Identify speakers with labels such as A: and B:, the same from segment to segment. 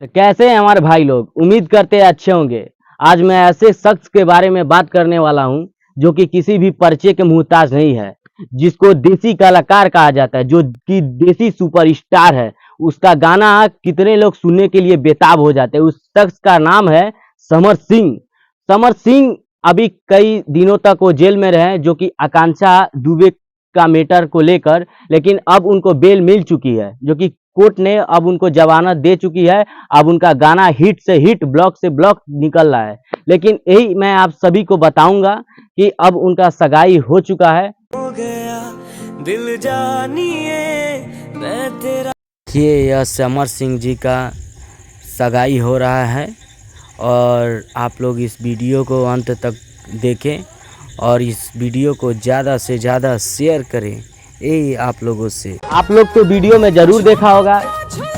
A: तो कैसे हैं हमारे भाई लोग। उम्मीद करते हैं अच्छे होंगे। आज मैं ऐसे शख्स के बारे में बात करने वाला हूं जो कि किसी भी परिचय के मुहताज नहीं है, जिसको देसी कलाकार कहा जाता है, जो कि देसी सुपरस्टार है। उसका गाना कितने लोग सुनने के लिए बेताब हो जाते हैं। उस शख्स का नाम है समर सिंह। समर सिंह अभी कई दिनों तक वो जेल में रहे, जो कि आकांक्षा दुबे का मैटर को लेकर, लेकिन अब उनको बेल मिल चुकी है, जो कि कोर्ट ने अब उनको जमानत दे चुकी है। अब उनका गाना हिट से हिट, ब्लॉक से ब्लॉक निकल रहा है। लेकिन यही मैं आप सभी को बताऊंगा कि अब उनका सगाई हो चुका है। हो गया दिल जानिए मैं तेरा। देखिए, यह समर सिंह जी का सगाई हो रहा है और आप लोग इस वीडियो को अंत तक देखें और इस वीडियो को ज़्यादा से ज़्यादा शेयर करें। यही आप लोगों से, आप लोग तो वीडियो में ज़रूर देखा होगा,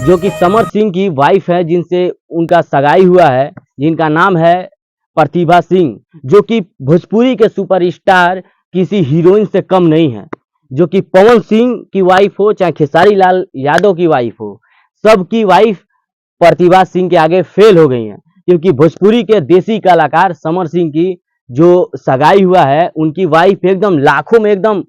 A: जो कि समर सिंह की वाइफ है, जिनसे उनका सगाई हुआ है, जिनका नाम है प्रतिभा सिंह, जो कि भोजपुरी के सुपरस्टार किसी हीरोइन से कम नहीं है। जो कि पवन सिंह की वाइफ हो चाहे खेसारी लाल यादव की वाइफ हो, सबकी वाइफ प्रतिभा सिंह के आगे फेल हो गई हैं। क्योंकि भोजपुरी के देसी कलाकार समर सिंह की जो सगाई हुआ है, उनकी वाइफ एकदम लाखों में एकदम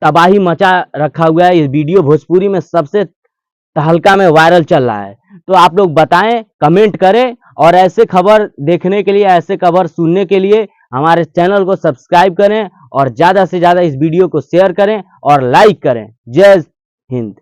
A: तबाही मचा रखा हुआ है। ये वीडियो भोजपुरी में सबसे तहलका में वायरल चल रहा है। तो आप लोग बताएं, कमेंट करें और ऐसे खबर देखने के लिए, ऐसे खबर सुनने के लिए हमारे चैनल को सब्सक्राइब करें और ज़्यादा से ज़्यादा इस वीडियो को शेयर करें और लाइक करें। जय हिंद।